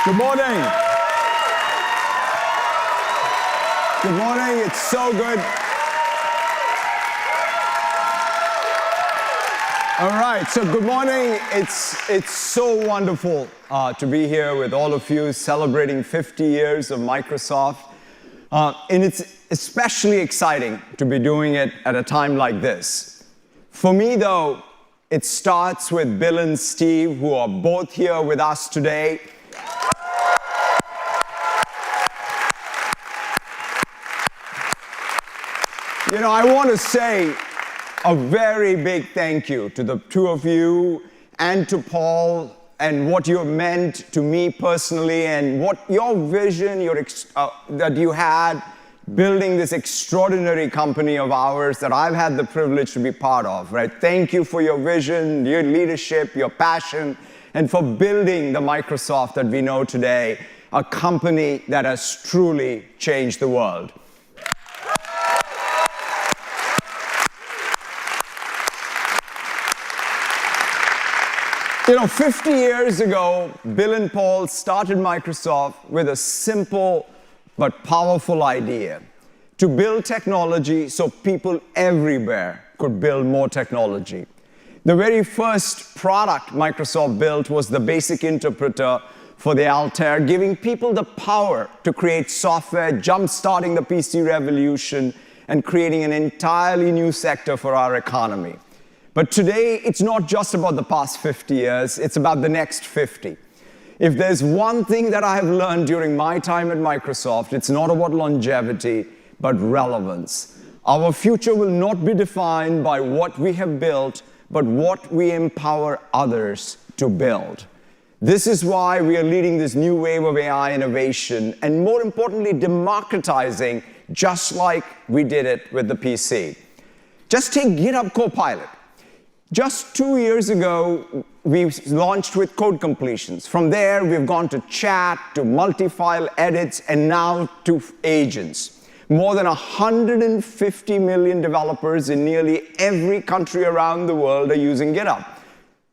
Good morning. Good morning. It's so good. All right, so good morning. It's so wonderful to be here with all of you celebrating 50 years of Microsoft. And it's especially exciting to be doing it at a time like this. For me, though, it starts with Bill and Steve, who are both here with us today. You know, I want to say a very big thank you to the two of you and to Paul and what you meant to me personally and what your vision that you had building this extraordinary company of ours that I've had the privilege to be part of, right? Thank you for your vision, your leadership, your passion, and for building the Microsoft that we know today, a company that has truly changed the world. You know, 50 years ago, Bill and Paul started Microsoft with a simple but powerful idea: to build technology so people everywhere could build more technology. The very first product Microsoft built was the basic interpreter for the Altair, giving people the power to create software, jump-starting the PC revolution, and creating an entirely new sector for our economy. But today, it's not just about the past 50 years, it's about the next 50. If there's one thing that I have learned during my time at Microsoft, it's not about longevity, but relevance. Our future will not be defined by what we have built, but what we empower others to build. This is why we are leading this new wave of AI innovation, and more importantly, democratizing, just like we did it with the PC. Just take GitHub Copilot. Just 2 years ago, we launched with code completions. From there, we've gone to chat, to multi-file edits, and now to agents. More than 150 million developers in nearly every country around the world are using GitHub.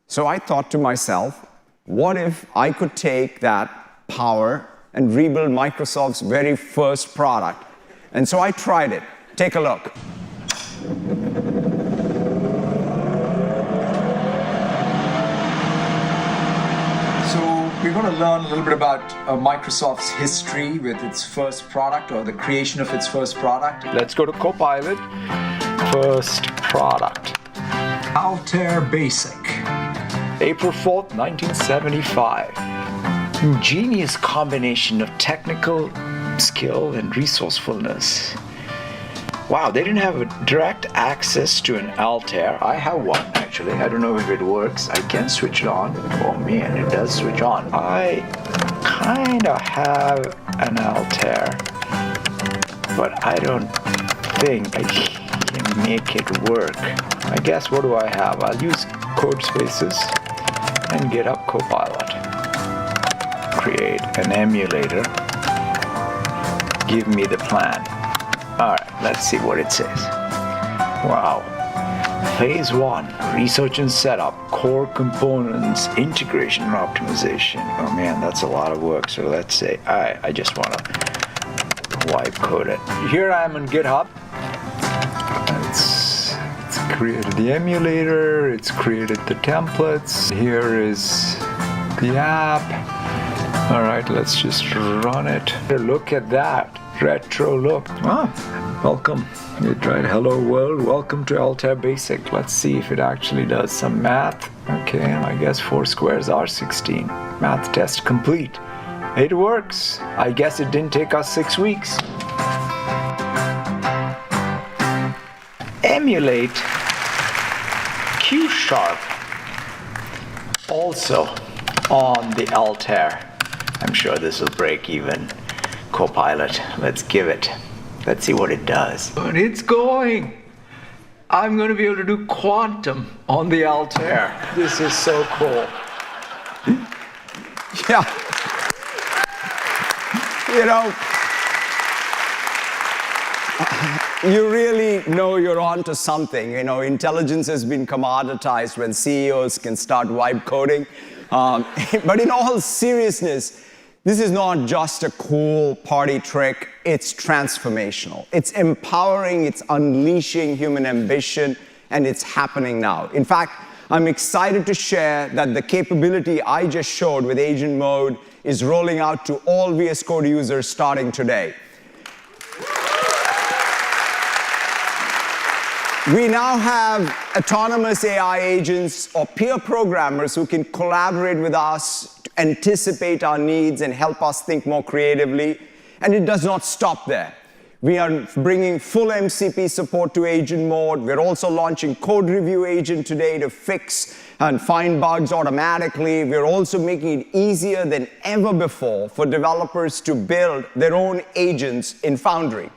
So I thought to myself, what if I could take that power and rebuild Microsoft's very first product? And so I tried it. Take a look. We're going to learn a little bit about Microsoft's history with its first product, or the creation of its first product. Let's go to Copilot. First product. Altair Basic. April 4th, 1975. Ingenious combination of technical skill and resourcefulness. Wow, they didn't have a direct access to an Altair. I have one, actually. I don't know if it works. I can switch it on. Oh man, it does switch on. I kind of have an Altair, but I don't think I can make it work. I guess, what do I have? I'll use code spaces and GitHub Copilot. Create an emulator. Give me the plan. All right, let's see what it says. Wow. Phase 1, research and setup, core components, integration and optimization. Oh man, that's a lot of work. So let's say, I just want to wipe code it. Here I am on GitHub. It's created the emulator, it's created the templates. Here is the app. All right, let's just run it. Look at that. Retro look. Welcome. You tried hello world. Welcome to Altair Basic. Let's see if it actually does some math. Okay, I guess 4 squares are 16. Math test complete. It works. I guess it didn't take us 6 weeks. Emulate Q#, also on the Altair. I'm sure this will break even. Copilot, let's give it. Let's see what it does. And it's going. I'm going to be able to do quantum on the Altair. This is so cool. Yeah. You know, you really know you're onto something. You know, intelligence has been commoditized when CEOs can start vibe coding. But in all seriousness, This is not just a cool party trick, it's transformational. It's empowering, it's unleashing human ambition, and it's happening now. In fact, I'm excited to share that the capability I just showed with Agent Mode is rolling out to all VS Code users starting today. We now have autonomous AI agents or peer programmers who can collaborate with us to anticipate our needs and help us think more creatively. And it does not stop there. We are bringing full MCP support to Agent Mode. We're also launching Code Review Agent today to fix and find bugs automatically. We're also making it easier than ever before for developers to build their own agents in Foundry.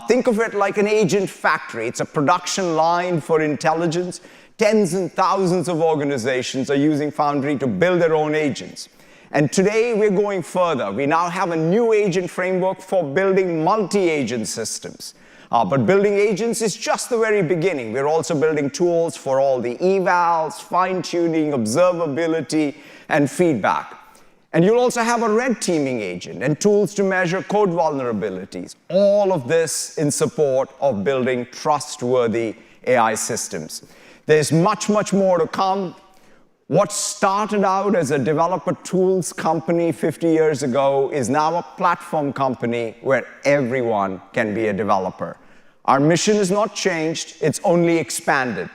Think of it like an agent factory. It's a production line for intelligence. Tens and thousands of organizations are using Foundry to build their own agents. And today we're going further. We now have a new agent framework for building multi-agent systems. But building agents is just the very beginning. We're also building tools for all the evals, fine-tuning, observability, and feedback. And you'll also have a red teaming agent and tools to measure code vulnerabilities. All of this in support of building trustworthy AI systems. There's much, much more to come. What started out as a developer tools company 50 years ago is now a platform company where everyone can be a developer. Our mission has not changed, it's only expanded.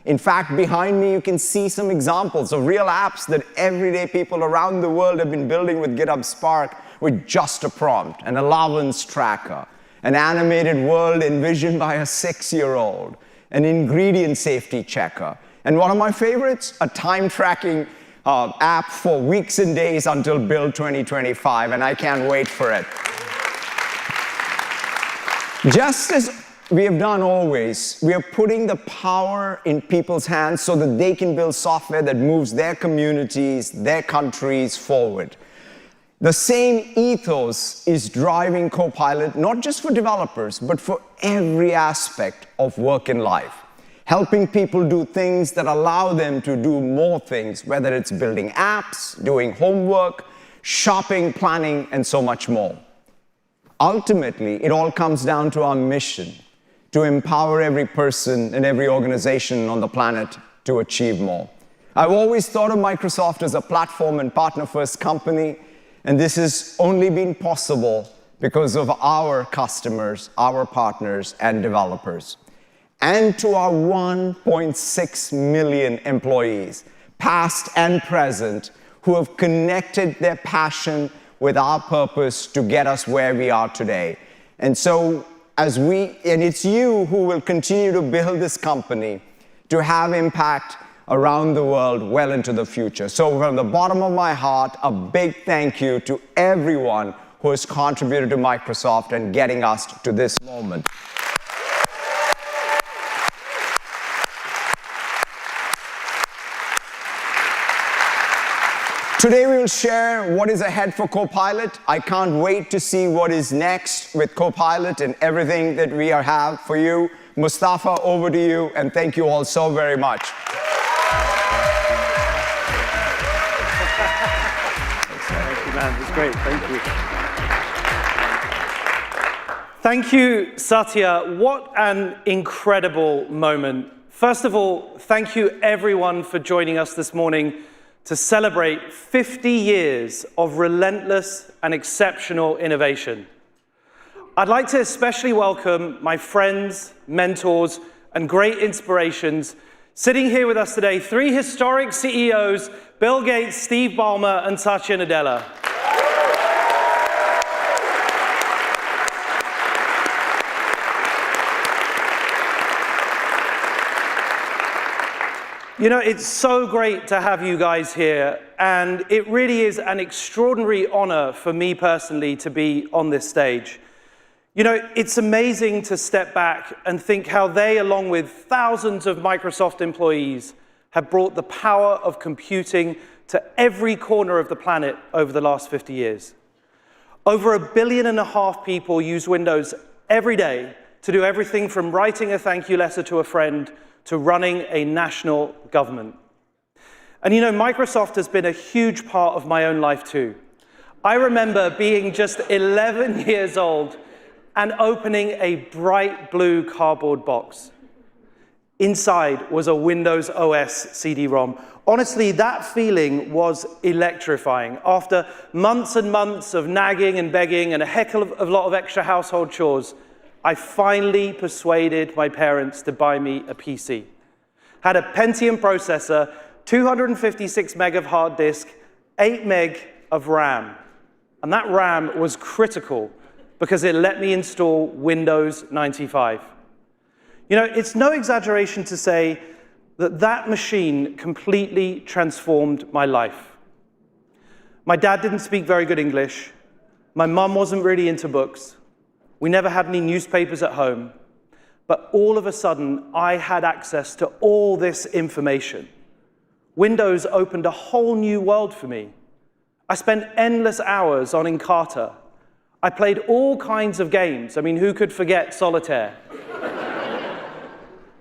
In fact, behind me, you can see some examples of real apps that everyday people around the world have been building with GitHub Spark with just a prompt, an allowance tracker, an animated world envisioned by a 6-year-old, an ingredient safety checker, and one of my favorites, a time tracking app for weeks and days until Build 2025, and I can't wait for it. Just as we have done always, we are putting the power in people's hands so that they can build software that moves their communities, their countries forward. The same ethos is driving Copilot, not just for developers, but for every aspect of work and life. Helping people do things that allow them to do more things, whether it's building apps, doing homework, shopping, planning, and so much more. Ultimately, it all comes down to our mission, to empower every person and every organization on the planet to achieve more. I've always thought of Microsoft as a platform and partner-first company, and this has only been possible because of our customers, our partners, and developers. And to our 1.6 million employees, past and present, who have connected their passion with our purpose to get us where we are today. And so, and it's you who will continue to build this company to have impact around the world well into the future. So from the bottom of my heart, a big thank you to everyone who has contributed to Microsoft and getting us to this moment. Today we will share what is ahead for Copilot. I can't wait to see what is next with Copilot and everything that we have for you. Mustafa, over to you, and thank you all so very much. Thank you, man. It's great. Thank you. Thank you, Satya. What an incredible moment. First of all, thank you everyone for joining us this morning to celebrate 50 years of relentless and exceptional innovation. I'd like to especially welcome my friends, mentors, and great inspirations sitting here with us today, 3 historic CEOs, Bill Gates, Steve Ballmer, and Satya Nadella. You know, it's so great to have you guys here, and it really is an extraordinary honor for me personally to be on this stage. You know, it's amazing to step back and think how they, along with thousands of Microsoft employees, have brought the power of computing to every corner of the planet over the last 50 years. Over 1.5 billion people use Windows every day to do everything from writing a thank you letter to a friend to running a national government. And you know, Microsoft has been a huge part of my own life too. I remember being just 11 years old and opening a bright blue cardboard box. Inside was a Windows OS CD-ROM. Honestly, that feeling was electrifying. After months and months of nagging and begging and a heck of a lot of extra household chores, I finally persuaded my parents to buy me a PC. Had a Pentium processor, 256 meg of hard disk, 8 meg of RAM. And that RAM was critical because it let me install Windows 95. You know, it's no exaggeration to say that that machine completely transformed my life. My dad didn't speak very good English. My mum wasn't really into books. We never had any newspapers at home. But all of a sudden, I had access to all this information. Windows opened a whole new world for me. I spent endless hours on Encarta. I played all kinds of games. I mean, who could forget solitaire?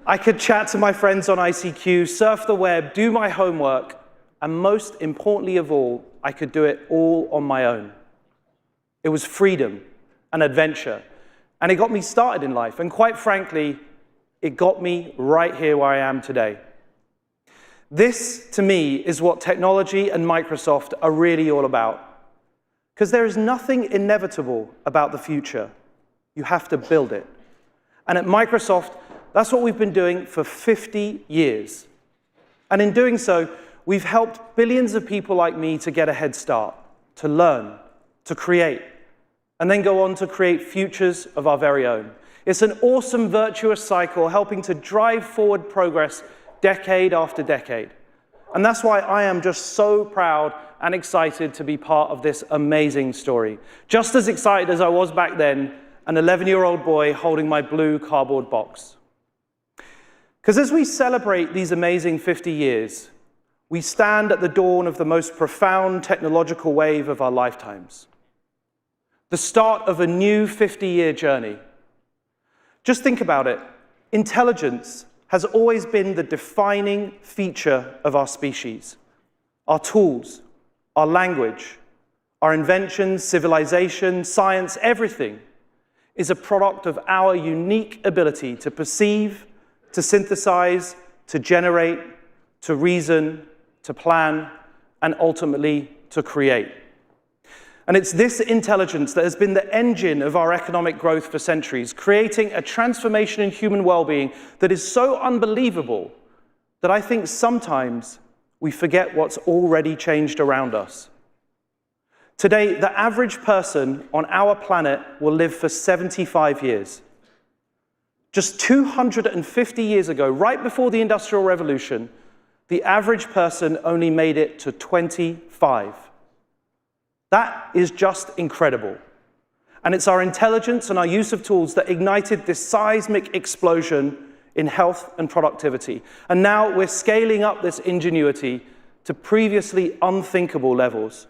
I could chat to my friends on ICQ, surf the web, do my homework, and most importantly of all, I could do it all on my own. It was freedom and adventure, and it got me started in life, and quite frankly, it got me right here where I am today. This, to me, is what technology and Microsoft are really all about. Because there is nothing inevitable about the future. You have to build it. And at Microsoft, that's what we've been doing for 50 years. And in doing so, we've helped billions of people like me to get a head start, to learn, to create, and then go on to create futures of our very own. It's an awesome virtuous cycle helping to drive forward progress decade after decade. And that's why I am just so proud and excited to be part of this amazing story. Just as excited as I was back then, an 11-year-old boy holding my blue cardboard box. Because as we celebrate these amazing 50 years, we stand at the dawn of the most profound technological wave of our lifetimes. The start of a new 50-year journey. Just think about it. Intelligence has always been the defining feature of our species. Our tools, our language, our inventions, civilization, science, everything is a product of our unique ability to perceive, to synthesize, to generate, to reason, to plan, and ultimately to create. And it's this intelligence that has been the engine of our economic growth for centuries, creating a transformation in human well-being that is so unbelievable that I think sometimes we forget what's already changed around us. Today, the average person on our planet will live for 75 years. Just 250 years ago, right before the Industrial Revolution, the average person only made it to 25. That is just incredible. And it's our intelligence and our use of tools that ignited this seismic explosion in health and productivity. And now we're scaling up this ingenuity to previously unthinkable levels.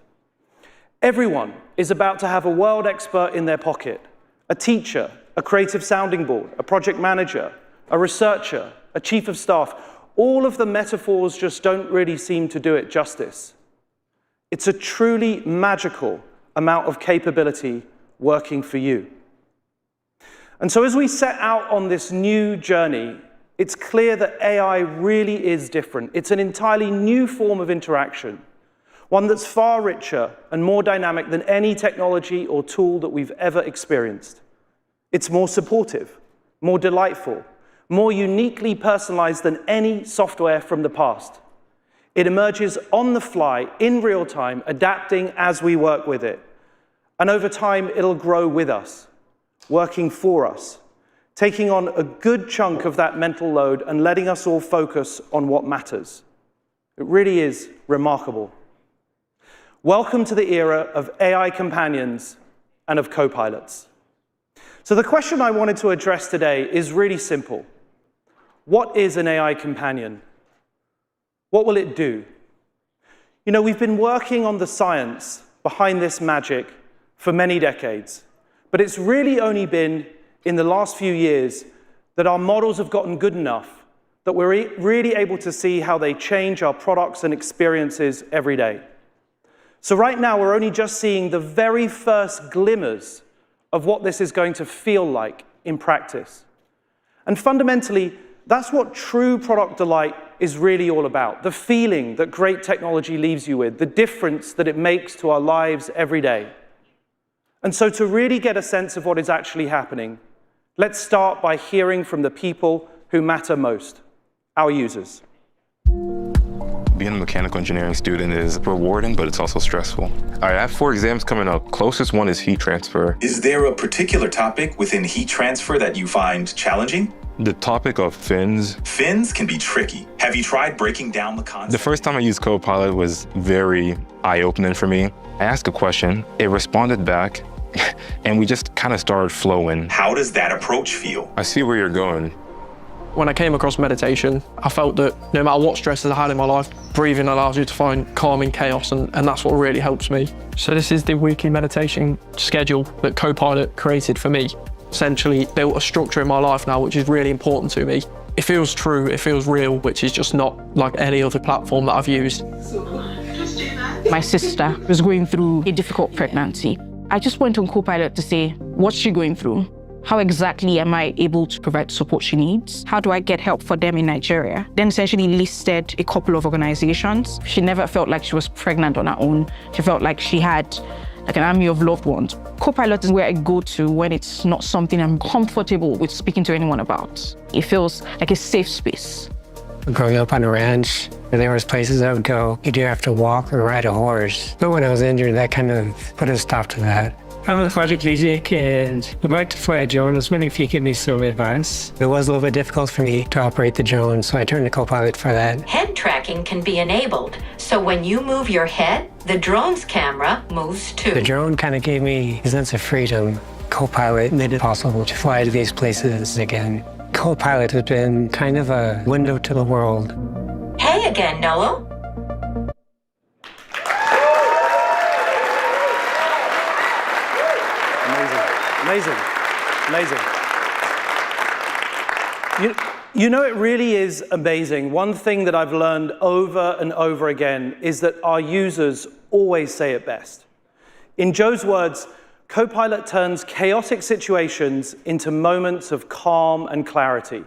Everyone is about to have a world expert in their pocket, a teacher, a creative sounding board, a project manager, a researcher, a chief of staff. All of the metaphors just don't really seem to do it justice. It's a truly magical amount of capability working for you. And so as we set out on this new journey, it's clear that AI really is different. It's an entirely new form of interaction, one that's far richer and more dynamic than any technology or tool that we've ever experienced. It's more supportive, more delightful, more uniquely personalized than any software from the past. It emerges on the fly, in real time, adapting as we work with it. And over time, it'll grow with us, working for us, taking on a good chunk of that mental load and letting us all focus on what matters. It really is remarkable. Welcome to the era of AI companions and of copilots. So the question I wanted to address today is really simple. What is an AI companion? What will it do? You know, we've been working on the science behind this magic for many decades, but it's really only been in the last few years that our models have gotten good enough that we're really able to see how they change our products and experiences every day. So right now, we're only just seeing the very first glimmers of what this is going to feel like in practice. And fundamentally, that's what true product delight is really all about. The feeling that great technology leaves you with, the difference that it makes to our lives every day. And so to really get a sense of what is actually happening, let's start by hearing from the people who matter most, our users. Being a mechanical engineering student is rewarding, but it's also stressful. I have 4 exams coming up. Closest one is heat transfer. Is there a particular topic within heat transfer that you find challenging? The topic of fins. Fins can be tricky. Have you tried breaking down the concept? The first time I used Copilot was very eye-opening for me. I asked a question, it responded back, and we just kind of started flowing. How does that approach feel? I see where you're going. When I came across meditation, I felt that no matter what stresses I had in my life, breathing allows you to find calm in chaos, and that's what really helps me. So this is the weekly meditation schedule that Copilot created for me. Essentially built a structure in my life now, which is really important to me. It feels true, it feels real, which is just not like any other platform that I've used. My sister was going through a difficult pregnancy. I just went on Copilot to say, what's she going through? How exactly am I able to provide support she needs? How do I get help for them in Nigeria? Then essentially listed a couple of organizations. She never felt like she was pregnant on her own. She felt like she had like an army of loved ones. Copilot is where I go to when it's not something I'm comfortable with speaking to anyone about. It feels like a safe space. Growing up on a ranch, there was places I would go, you'd either have to walk or ride a horse. But when I was injured, that kind of put a stop to that. I'm a quadriplegic and I'd like to fly a drone. I was wondering if you could give me some advice. It was a little bit difficult for me to operate the drone, so I turned to Copilot for that. Head tracking can be enabled, so when you move your head, the drone's camera moves too. The drone kind of gave me a sense of freedom. Copilot made it possible to fly to these places again. Copilot has been kind of a window to the world. Hey again, Noah. Amazing, amazing. You know, it really is amazing. One thing that I've learned over and over again is that our users always say it best. In Joe's words, Copilot turns chaotic situations into moments of calm and clarity.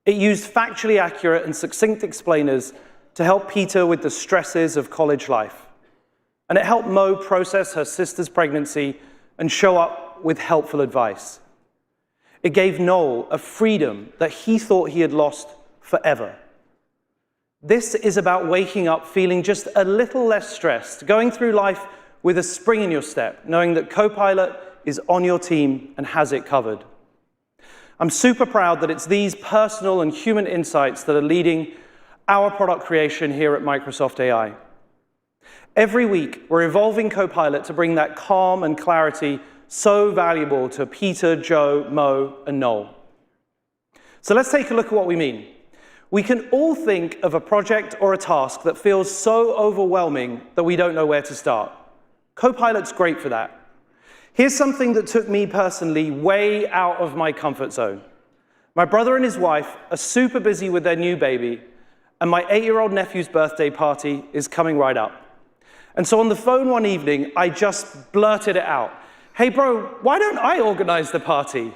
It used factually accurate and succinct explainers to help Peter with the stresses of college life. And it helped Mo process her sister's pregnancy and show up with helpful advice. It gave Noel a freedom that he thought he had lost forever. This is about waking up feeling just a little less stressed, going through life with a spring in your step, knowing that Copilot is on your team and has it covered. I'm super proud that it's these personal and human insights that are leading our product creation here at Microsoft AI. Every week, we're evolving Copilot to bring that calm and clarity so valuable to Peter, Joe, Mo, and Noel. So let's take a look at what we mean. We can all think of a project or a task that feels so overwhelming that we don't know where to start. Copilot's great for that. Here's something that took me personally way out of my comfort zone. My brother and his wife are super busy with their new baby, and my 8-year-old nephew's birthday party is coming right up. And so on the phone one evening, I just blurted it out. Hey bro, why don't I organize the party?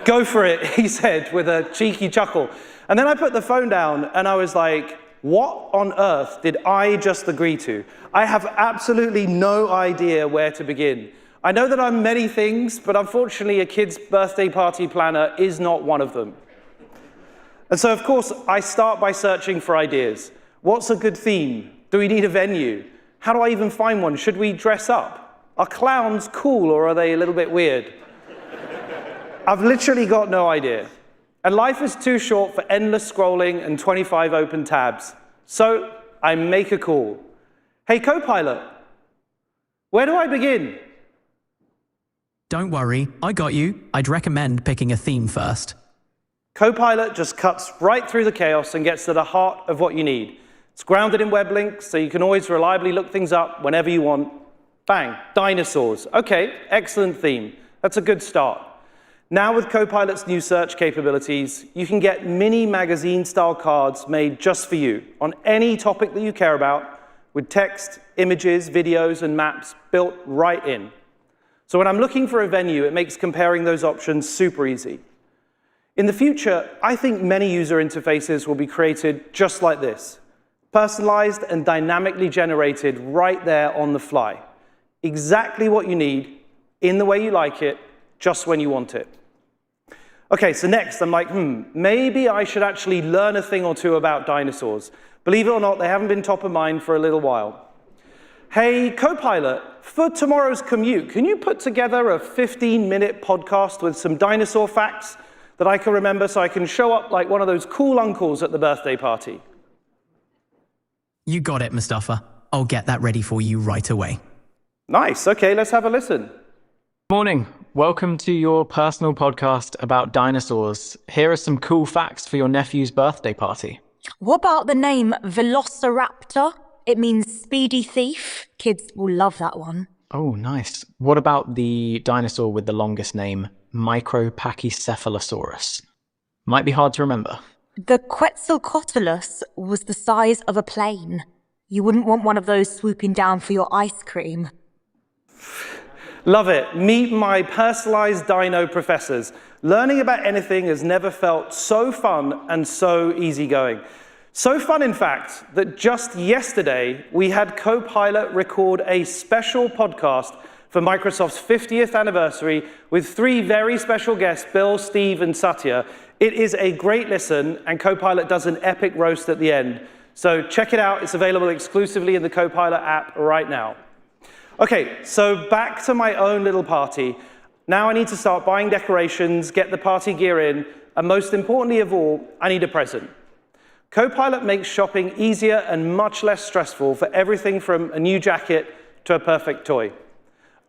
Go for it, he said with a cheeky chuckle. And then I put the phone down and I was like, what on earth did I just agree to? I have absolutely no idea where to begin. I know that I'm many things, but unfortunately a kid's birthday party planner is not one of them. And so of course, I start by searching for ideas. What's a good theme? Do we need a venue? How do I even find one? Should we dress up? Are clowns cool or are they a little bit weird? I've literally got no idea. And life is too short for endless scrolling and 25 open tabs. So I make a call. Hey, Copilot, where do I begin? Don't worry, I got you. I'd recommend picking a theme first. Copilot just cuts right through the chaos and gets to the heart of what you need. It's grounded in web links, so you can always reliably look things up whenever you want. Bang, dinosaurs. Okay, excellent theme. That's a good start. Now with Copilot's new search capabilities, you can get mini magazine-style cards made just for you on any topic that you care about with text, images, videos, and maps built right in. So when I'm looking for a venue, it makes comparing those options super easy. In the future, I think many user interfaces will be created just like this, personalized and dynamically generated right there on the fly. Exactly what you need, in the way you like it, just when you want it. Okay, so next I'm like, maybe I should actually learn a thing or two about dinosaurs. Believe it or not, they haven't been top of mind for a little while. Hey, Copilot, for tomorrow's commute, can you put together a 15-minute podcast with some dinosaur facts that I can remember so I can show up like one of those cool uncles at the birthday party? You got it, Mustafa. I'll get that ready for you right away. Nice. Okay, let's have a listen. Morning. Welcome to your personal podcast about dinosaurs. Here are some cool facts for your nephew's birthday party. What about the name Velociraptor? It means speedy thief. Kids will love that one. Oh, nice. What about the dinosaur with the longest name, Micropachycephalosaurus? Might be hard to remember. The Quetzalcoatlus was the size of a plane. You wouldn't want one of those swooping down for your ice cream. Love it. Meet my personalized dino professors. Learning about anything has never felt so fun and so easygoing. So fun, in fact, that just yesterday, we had Copilot record a special podcast for Microsoft's 50th anniversary with 3 very special guests, Bill, Steve, and Satya. It is a great listen, and Copilot does an epic roast at the end. So check it out. It's available exclusively in the Copilot app right now. Okay, so back to my own little party. Now I need to start buying decorations, get the party gear in, and most importantly of all, I need a present. Copilot makes shopping easier and much less stressful for everything from a new jacket to a perfect toy.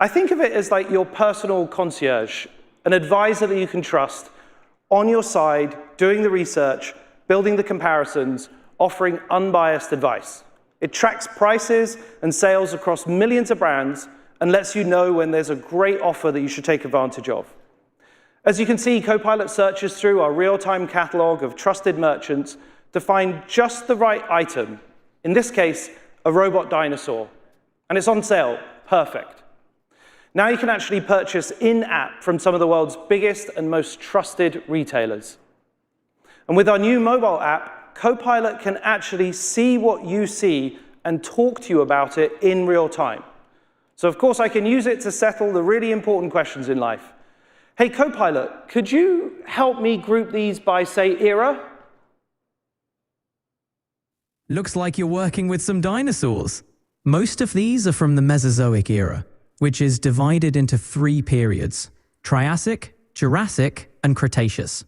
I think of it as like your personal concierge, an advisor that you can trust, on your side, doing the research, building the comparisons, offering unbiased advice. It tracks prices and sales across millions of brands and lets you know when there's a great offer that you should take advantage of. As you can see, Copilot searches through our real-time catalog of trusted merchants to find just the right item, in this case, a robot dinosaur. And it's on sale. Perfect. Now you can actually purchase in-app from some of the world's biggest and most trusted retailers. And with our new mobile app, Copilot can actually see what you see and talk to you about it in real time. So of course, I can use it to settle the really important questions in life. Hey, Copilot, could you help me group these by, say, era? Looks like you're working with some dinosaurs. Most of these are from the Mesozoic era, which is divided into 3 periods: Triassic, Jurassic, and Cretaceous.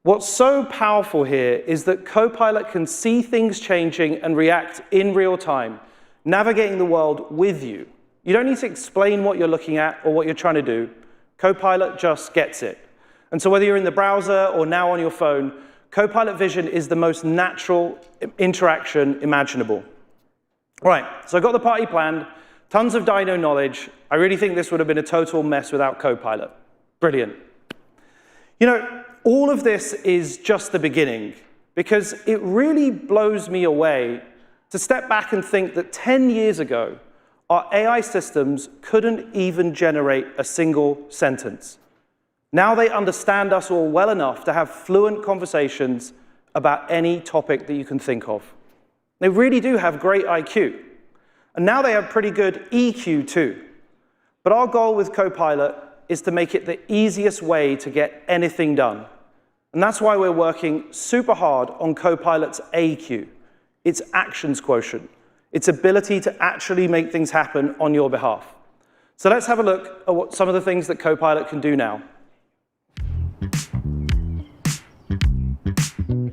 What's so powerful here is that Copilot can see things changing and react in real time, navigating the world with you. You don't need to explain what you're looking at or what you're trying to do. Copilot just gets it. And so whether you're in the browser or now on your phone, Copilot Vision is the most natural interaction imaginable. All right, so I got the party planned, tons of dino knowledge. I really think this would have been a total mess without Copilot. Brilliant. You know, all of this is just the beginning, because it really blows me away to step back and think that 10 years ago, our AI systems couldn't even generate a single sentence. Now they understand us all well enough to have fluent conversations about any topic that you can think of. They really do have great IQ. And now they have pretty good EQ too. But our goal with Copilot is to make it the easiest way to get anything done. And that's why we're working super hard on Copilot's AQ, its actions quotient, its ability to actually make things happen on your behalf. So let's have a look at what some of the things that Copilot can do now.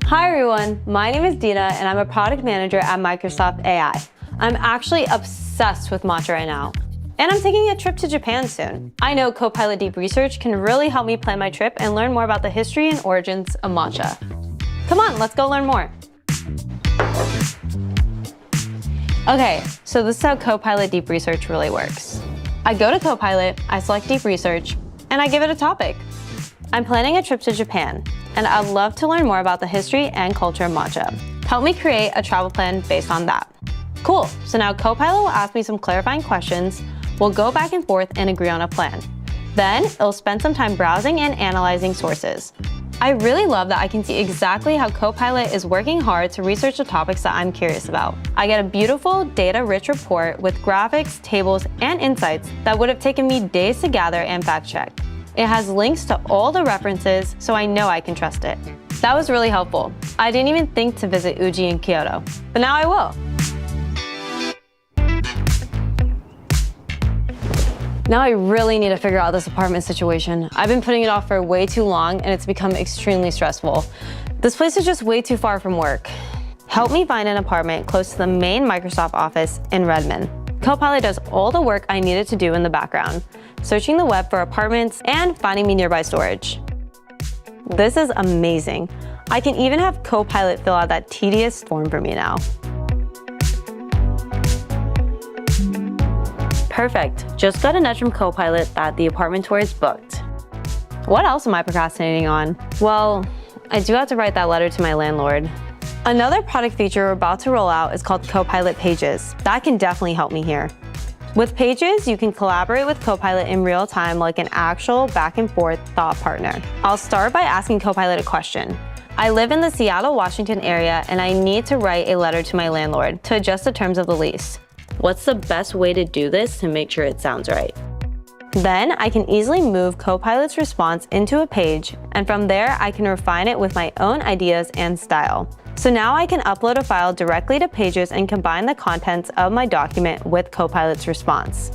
Hi everyone, my name is Dina and I'm a product manager at Microsoft AI. I'm actually obsessed with matcha right now. And I'm taking a trip to Japan soon. I know Copilot Deep Research can really help me plan my trip and learn more about the history and origins of matcha. Come on, let's go learn more. Okay, so this is how Copilot Deep Research really works. I go to Copilot, I select Deep Research, and I give it a topic. I'm planning a trip to Japan, and I'd love to learn more about the history and culture of matcha. Help me create a travel plan based on that. Cool, so now Copilot will ask me some clarifying questions, we'll go back and forth and agree on a plan. Then it'll spend some time browsing and analyzing sources. I really love that I can see exactly how Copilot is working hard to research the topics that I'm curious about. I get a beautiful, data-rich report with graphics, tables, and insights that would have taken me days to gather and fact-check. It has links to all the references, so I know I can trust it. That was really helpful. I didn't even think to visit Uji in Kyoto, but now I will. Now I really need to figure out this apartment situation. I've been putting it off for way too long and it's become extremely stressful. This place is just way too far from work. Help me find an apartment close to the main Microsoft office in Redmond. Copilot does all the work I needed to do in the background, searching the web for apartments and finding me nearby storage. This is amazing. I can even have Copilot fill out that tedious form for me now. Perfect. Just got a nudge from Copilot that the apartment tour is booked. What else am I procrastinating on? Well, I do have to write that letter to my landlord. Another product feature we're about to roll out is called Copilot Pages. That can definitely help me here. With Pages, you can collaborate with Copilot in real time like an actual back and forth thought partner. I'll start by asking Copilot a question. I live in the Seattle, Washington area and I need to write a letter to my landlord to adjust the terms of the lease. What's the best way to do this to make sure it sounds right? Then I can easily move Copilot's response into a page, and from there I can refine it with my own ideas and style. So now I can upload a file directly to Pages and combine the contents of my document with Copilot's response.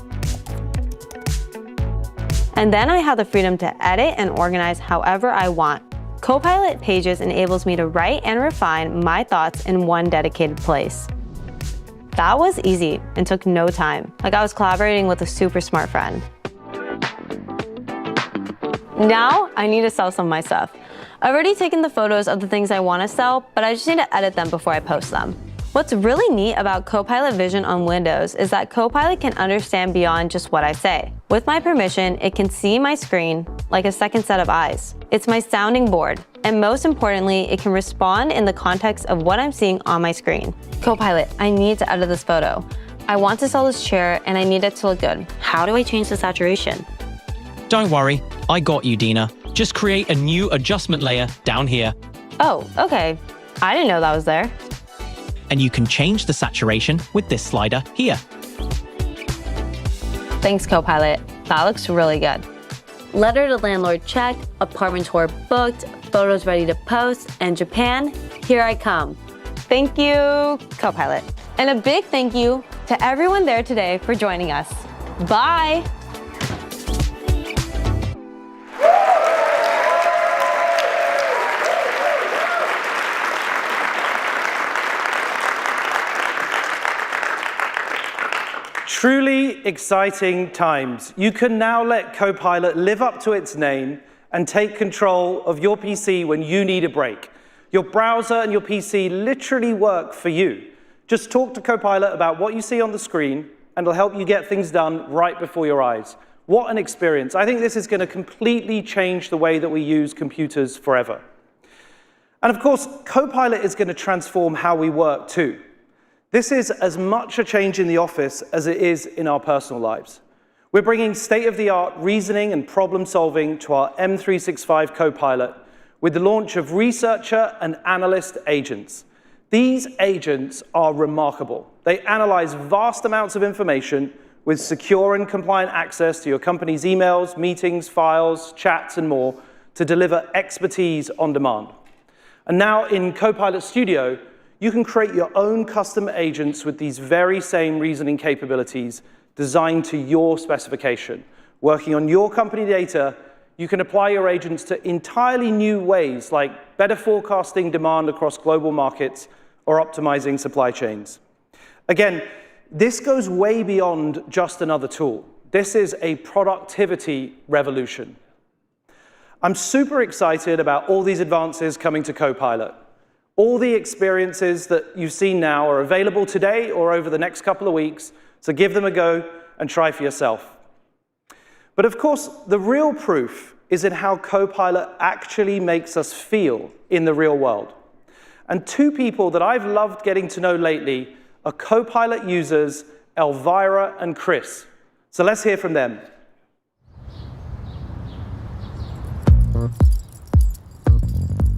And then I have the freedom to edit and organize however I want. Copilot Pages enables me to write and refine my thoughts in one dedicated place. That was easy and took no time, like I was collaborating with a super smart friend. Now I need to sell some of my stuff. I've already taken the photos of the things I want to sell, but I just need to edit them before I post them. What's really neat about Copilot Vision on Windows is that Copilot can understand beyond just what I say. With my permission, it can see my screen like a second set of eyes. It's my sounding board, and most importantly, it can respond in the context of what I'm seeing on my screen. Copilot, I need to edit this photo. I want to sell this chair and I need it to look good. How do I change the saturation? Don't worry, I got you, Dina. Just create a new adjustment layer down here. Oh, okay. I didn't know that was there. And you can change the saturation with this slider here. Thanks, Copilot. That looks really good. Letter to landlord checked, apartment tour booked, photos ready to post, and Japan, here I come. Thank you, Copilot. And a big thank you to everyone there today for joining us. Bye. Truly exciting times. You can now let Copilot live up to its name and take control of your PC when you need a break. Your browser and your PC literally work for you. Just talk to Copilot about what you see on the screen, and it'll help you get things done right before your eyes. What an experience. I think this is going to completely change the way that we use computers forever. And of course, Copilot is going to transform how we work too. This is as much a change in the office as it is in our personal lives. We're bringing state-of-the-art reasoning and problem-solving to our M365 Copilot with the launch of researcher and analyst agents. These agents are remarkable. They analyze vast amounts of information with secure and compliant access to your company's emails, meetings, files, chats, and more to deliver expertise on demand. And now in Copilot Studio, you can create your own custom agents with these very same reasoning capabilities designed to your specification. Working on your company data, you can apply your agents to entirely new ways, like better forecasting demand across global markets or optimizing supply chains. Again, this goes way beyond just another tool. This is a productivity revolution. I'm super excited about all these advances coming to Copilot. All the experiences that you've seen now are available today or over the next couple of weeks, so give them a go and try for yourself. But of course, the real proof is in how Copilot actually makes us feel in the real world. And two people that I've loved getting to know lately are Copilot users Elvira and Chris. So let's hear from them.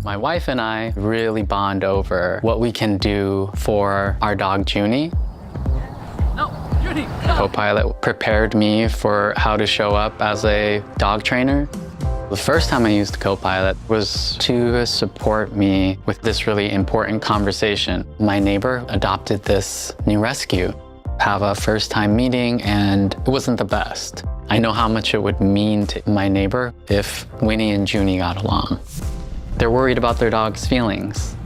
My wife and I really bond over what we can do for our dog, Junie. Copilot prepared me for how to show up as a dog trainer. The first time I used Copilot was to support me with this really important conversation. My neighbor adopted this new rescue. Have a first-time meeting, and it wasn't the best. I know how much it would mean to my neighbor if Winnie and Junie got along. They're worried about their dog's feelings.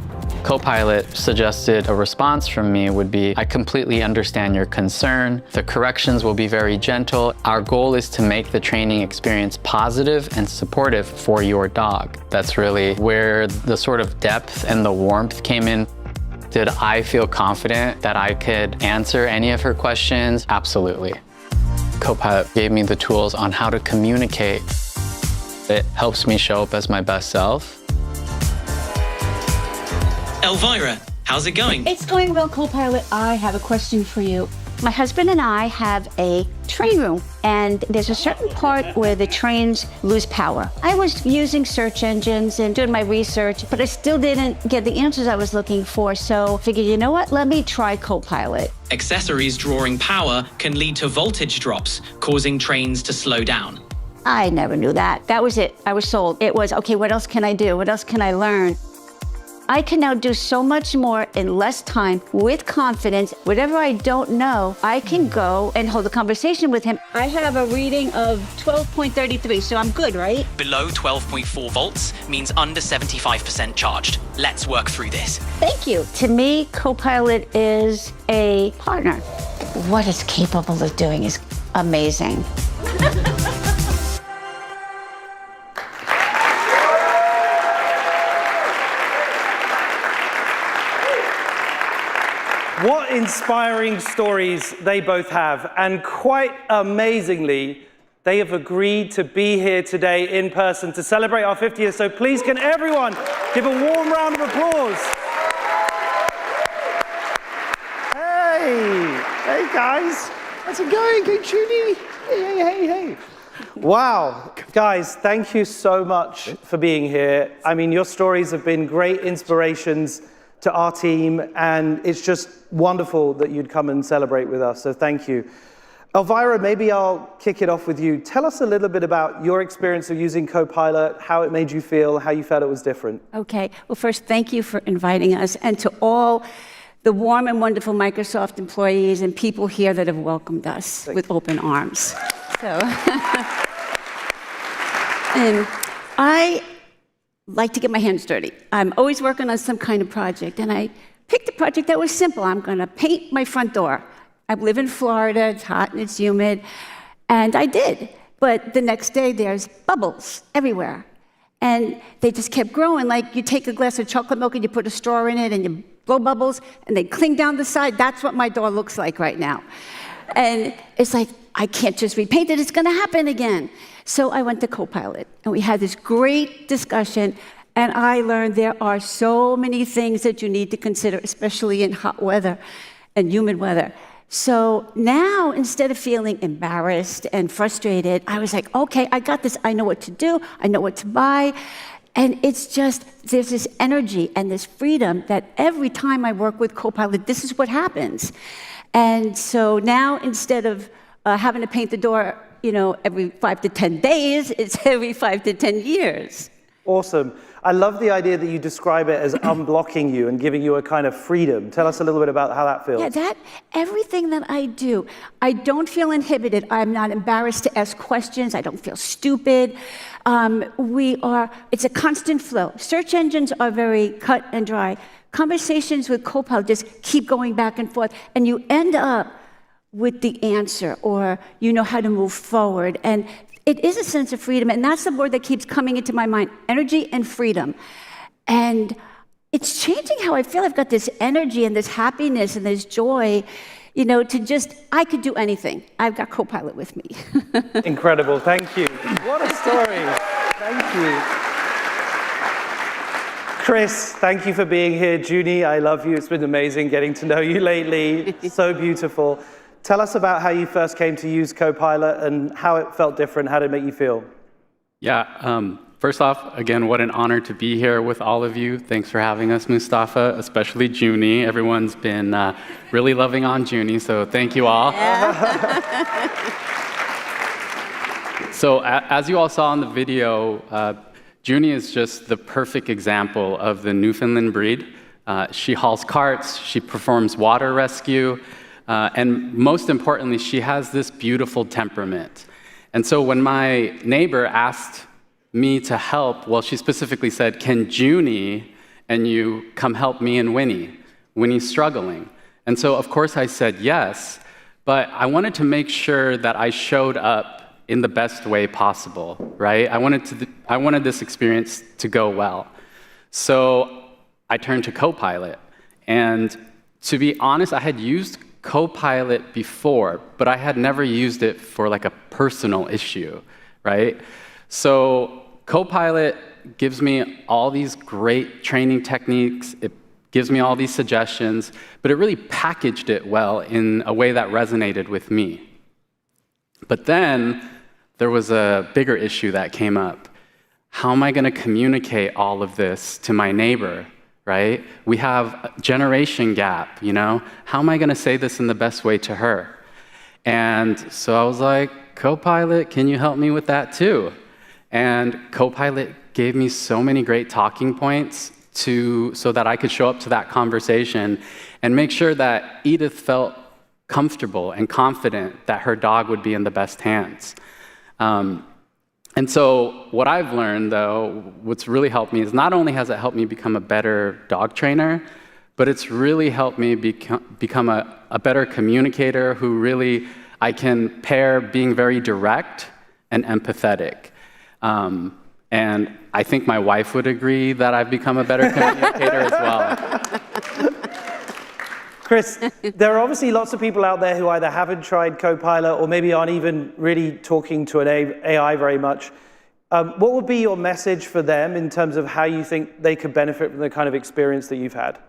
Copilot suggested a response from me would be, I completely understand your concern. The corrections will be very gentle. Our goal is to make the training experience positive and supportive for your dog. That's really where the sort of depth and the warmth came in. Did I feel confident that I could answer any of her questions? Absolutely. Copilot gave me the tools on how to communicate. It helps me show up as my best self. Elvira, how's it going? It's going well, Copilot. I have a question for you. My husband and I have a train room, and there's a certain part where the trains lose power. I was using search engines and doing my research, but I still didn't get the answers I was looking for, so I figured, you know what, let me try Copilot. Accessories drawing power can lead to voltage drops, causing trains to slow down. I never knew that. That was it. I was sold. It was, okay, what else can I do? What else can I learn? I can now do so much more in less time with confidence. Whatever I don't know, I can go and hold a conversation with him. I have a reading of 12.33, so I'm good, right? Below 12.4 volts means under 75% charged. Let's work through this. Thank you. To me, Copilot is a partner. What it's capable of doing is amazing. What inspiring stories they both have, and quite amazingly, they have agreed to be here today in person to celebrate our 50th. So please can everyone give a warm round of applause. Hey guys, how's it going? Hey Junie, hey. Wow, guys, thank you so much for being here. I mean, your stories have been great inspirations to our team, and it's just wonderful that you'd come and celebrate with us, so thank you. Elvira, maybe I'll kick it off with you. Tell us a little bit about your experience of using Copilot, how it made you feel, how you felt it was different. Okay, well first, thank you for inviting us, and to all the warm and wonderful Microsoft employees and people here that have welcomed us with open arms. So, and I like to get my hands dirty. I'm always working on some kind of project, and I picked a project that was simple. I'm gonna paint my front door. I live in Florida, it's hot and it's humid, and I did. But the next day, there's bubbles everywhere. And they just kept growing, like you take a glass of chocolate milk and you put a straw in it and you blow bubbles, and they cling down the side. That's what my door looks like right now. And it's like, I can't just repaint it, it's gonna happen again. So I went to Copilot, and we had this great discussion, and I learned there are so many things that you need to consider, especially in hot weather and humid weather. So now, instead of feeling embarrassed and frustrated, I was like, okay, I got this, I know what to do, I know what to buy. And it's just, there's this energy and this freedom that every time I work with Copilot, this is what happens. And so now, instead of having to paint the door, every 5 to 10 days, it's every 5 to 10 years. Awesome. I love the idea that you describe it as unblocking you and giving you a kind of freedom. Tell us a little bit about how that feels. Yeah, everything that I do, I don't feel inhibited. I'm not embarrassed to ask questions. I don't feel stupid. It's a constant flow. Search engines are very cut and dry. Conversations with Copilot just keep going back and forth, and you end up with the answer, or you know how to move forward. And it is a sense of freedom, and that's the word that keeps coming into my mind, energy and freedom. And it's changing how I feel. I've got this energy and this happiness and this joy, I could do anything. I've got Copilot with me. Incredible, thank you. What a story. Thank you. Chris, thank you for being here. Junie, I love you. It's been amazing getting to know you lately. So beautiful. Tell us about how you first came to use Copilot and how it felt different. How did it make you feel? Yeah, first off, again, what an honor to be here with all of you. Thanks for having us, Mustafa, especially Junie. Everyone's been really loving on Junie, so thank you all. So as you all saw in the video, Junie is just the perfect example of the Newfoundland breed. She hauls carts, she performs water rescue, and most importantly, she has this beautiful temperament. And so when my neighbor asked me to help, well, she specifically said, can Junie and you come help me and Winnie? Winnie's struggling. And so, of course, I said yes, but I wanted to make sure that I showed up in the best way possible, right? I wanted this experience to go well. So I turned to Copilot. And to be honest, I had used Copilot before, but I had never used it for like a personal issue, right? So Copilot gives me all these great training techniques. It gives me all these suggestions, but it really packaged it well in a way that resonated with me. But then there was a bigger issue that came up. How am I going to communicate all of this to my neighbor, right? We have a generation gap, you know? How am I going to say this in the best way to her? And so I was like, Copilot, can you help me with that too? And Copilot gave me so many great talking points so that I could show up to that conversation and make sure that Edith felt comfortable and confident that her dog would be in the best hands. And so what I've learned, though, what's really helped me is not only has it helped me become a better dog trainer, but it's really helped me become a better communicator who really I can pair being very direct and empathetic. And I think my wife would agree that I've become a better communicator as well. Chris, there are obviously lots of people out there who either haven't tried Copilot or maybe aren't even really talking to an AI very much. What would be your message for them in terms of how you think they could benefit from the kind of experience that you've had?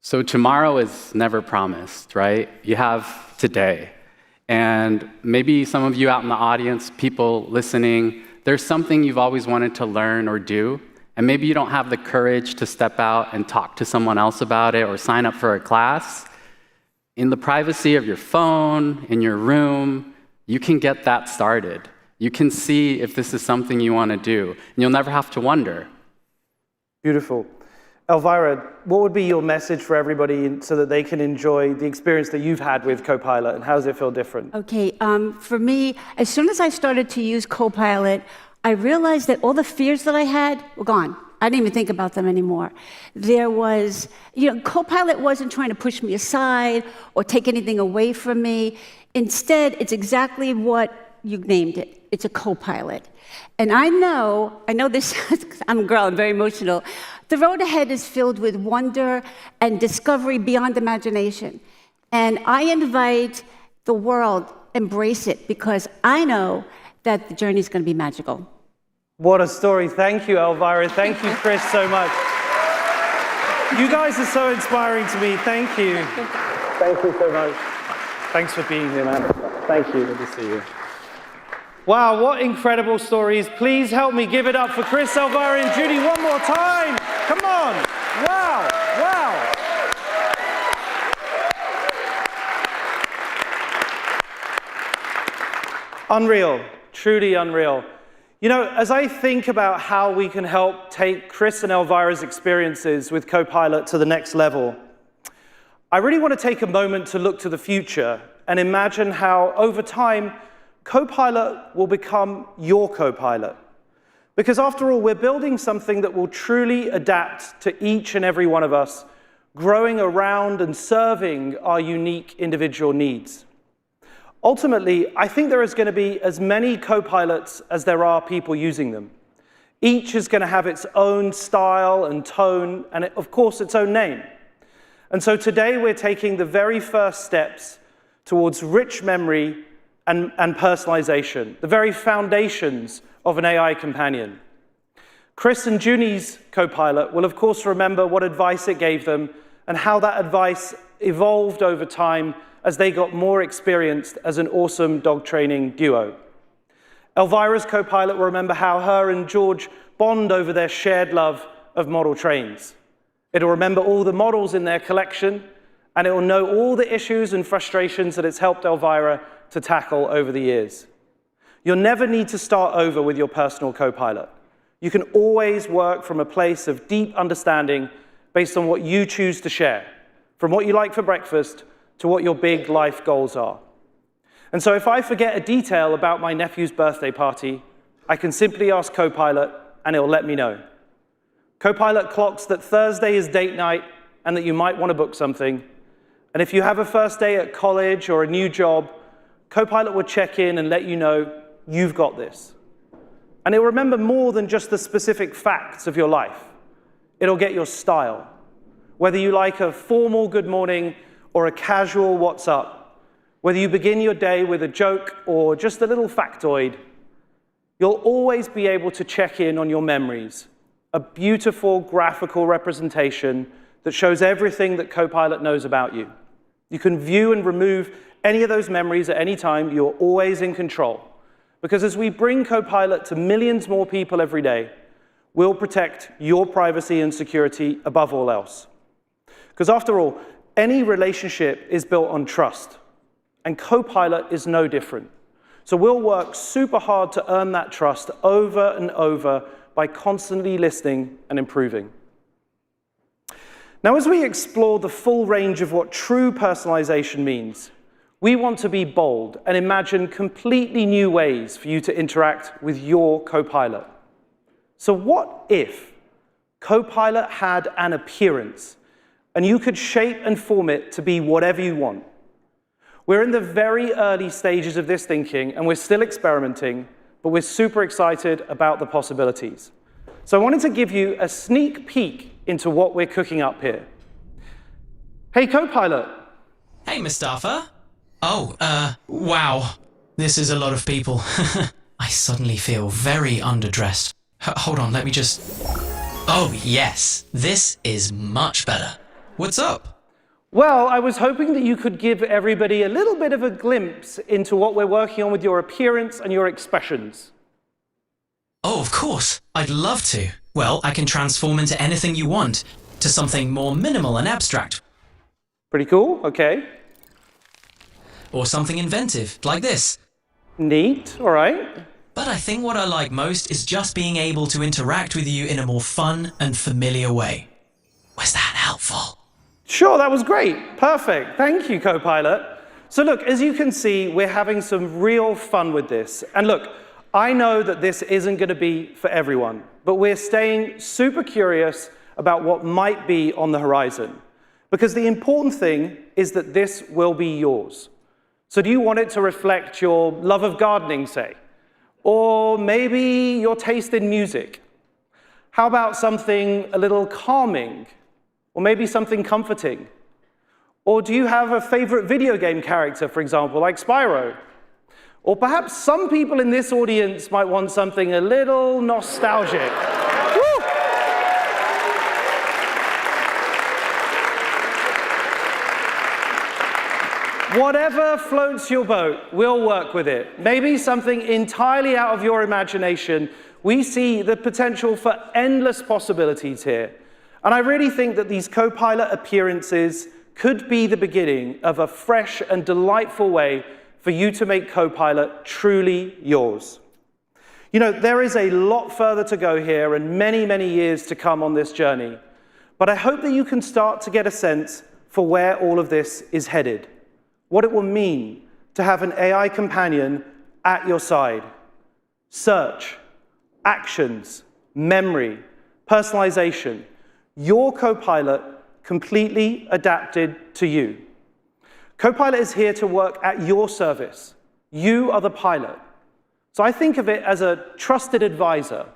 So tomorrow is never promised, right? You have today. And maybe some of you out in the audience, people listening, there's something you've always wanted to learn or do. And maybe you don't have the courage to step out and talk to someone else about it or sign up for a class. In the privacy of your phone, in your room, you can get that started. You can see if this is something you want to do, and you'll never have to wonder. Beautiful. Elvira, what would be your message for everybody so that they can enjoy the experience that you've had with Copilot, and how does it feel different? Okay, for me, as soon as I started to use Copilot, I realized that all the fears that I had were gone. I didn't even think about them anymore. There was, Copilot wasn't trying to push me aside or take anything away from me. Instead, it's exactly what you named it. It's a Copilot. And I know this, I'm a girl, I'm very emotional. The road ahead is filled with wonder and discovery beyond imagination. And I invite the world, embrace it, because I know that the journey is going to be magical. What a story. Thank you, Elvira. Thank you, Chris, so much. You guys are so inspiring to me. Thank you. Thank you so much. Thanks for being here, man. Thank you. Good to see you. Wow, what incredible stories. Please help me give it up for Chris, Elvira, and Judy one more time. Come on. Wow. Wow. Unreal. Truly unreal. As I think about how we can help take Chris and Elvira's experiences with Copilot to the next level, I really want to take a moment to look to the future and imagine how, over time, Copilot will become your Copilot. Because after all, we're building something that will truly adapt to each and every one of us, growing around and serving our unique individual needs. Ultimately, I think there is going to be as many Copilots as there are people using them. Each is going to have its own style and tone, and of course, its own name. And so today, we're taking the very first steps towards rich memory and personalization, the very foundations of an AI companion. Chris and Junie's Copilot will, of course, remember what advice it gave them and how that advice evolved over time as they got more experienced as an awesome dog training duo. Elvira's Copilot will remember how her and George bond over their shared love of model trains. It'll remember all the models in their collection, and it will know all the issues and frustrations that it's helped Elvira to tackle over the years. You'll never need to start over with your personal Copilot. You can always work from a place of deep understanding based on what you choose to share, from what you like for breakfast to what your big life goals are. And so if I forget a detail about my nephew's birthday party, I can simply ask Copilot, and it will let me know. Copilot clocks that Thursday is date night and that you might want to book something. And if you have a first day at college or a new job, Copilot will check in and let you know you've got this. And it'll remember more than just the specific facts of your life. It'll get your style. Whether you like a formal good morning or a casual what's up, whether you begin your day with a joke or just a little factoid, you'll always be able to check in on your memories, a beautiful graphical representation that shows everything that Copilot knows about you. You can view and remove any of those memories at any time. You're always in control. Because as we bring Copilot to millions more people every day, we'll protect your privacy and security above all else. Because after all, any relationship is built on trust, and Copilot is no different. So we'll work super hard to earn that trust over and over by constantly listening and improving. Now, as we explore the full range of what true personalization means, we want to be bold and imagine completely new ways for you to interact with your Copilot. So what if Copilot had an appearance and you could shape and form it to be whatever you want? We're in the very early stages of this thinking, and we're still experimenting, but we're super excited about the possibilities. So I wanted to give you a sneak peek into what we're cooking up here. Hey, Copilot. Hey, Mustafa. Oh, wow. This is a lot of people. I suddenly feel very underdressed. Hold on, let me just... Oh, yes. This is much better. What's up? Well, I was hoping that you could give everybody a little bit of a glimpse into what we're working on with your appearance and your expressions. Oh, of course. I'd love to. Well, I can transform into anything you want, to something more minimal and abstract. Pretty cool, okay. Or something inventive, like this. Neat, all right. But I think what I like most is just being able to interact with you in a more fun and familiar way. Was that helpful? Sure, that was great. Perfect. Thank you, Copilot. So look, as you can see, we're having some real fun with this. And look, I know that this isn't going to be for everyone, but we're staying super curious about what might be on the horizon. Because the important thing is that this will be yours. So do you want it to reflect your love of gardening, say? Or maybe your taste in music? How about something a little calming? Or maybe something comforting? Or do you have a favorite video game character, for example, like Spyro? Or perhaps some people in this audience might want something a little nostalgic. Woo! Whatever floats your boat, we'll work with it. Maybe something entirely out of your imagination. We see the potential for endless possibilities here. And I really think that these Copilot appearances could be the beginning of a fresh and delightful way for you to make Copilot truly yours. You know, there is a lot further to go here and many, many years to come on this journey. But I hope that you can start to get a sense for where all of this is headed. What it will mean to have an AI companion at your side. Search, actions, memory, personalization. Your Copilot completely adapted to you. Copilot is here to work at your service. You are the pilot. So I think of it as a trusted advisor,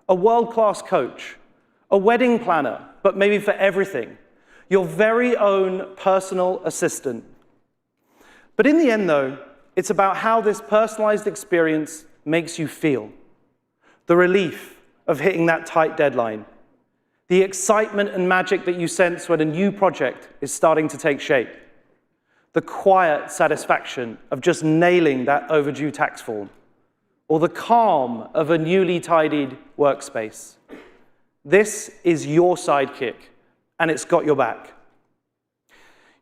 a world-class coach, a wedding planner, but maybe for everything. Your very own personal assistant. But in the end, though, it's about how this personalized experience makes you feel. The relief of hitting that tight deadline, the excitement and magic that you sense when a new project is starting to take shape, the quiet satisfaction of just nailing that overdue tax form, or the calm of a newly tidied workspace. This is your sidekick, and it's got your back.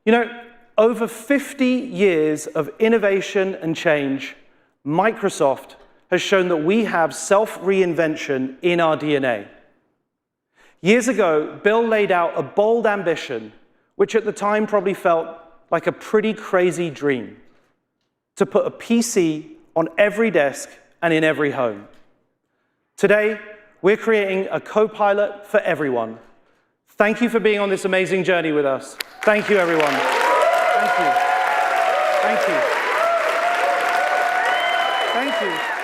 You know, over 50 years of innovation and change, Microsoft has shown that we have self-reinvention in our DNA. Years ago, Bill laid out a bold ambition, which at the time probably felt like a pretty crazy dream, to put a PC on every desk and in every home. Today, we're creating a Copilot for everyone. Thank you for being on this amazing journey with us. Thank you, everyone. Thank you. Thank you. Thank you.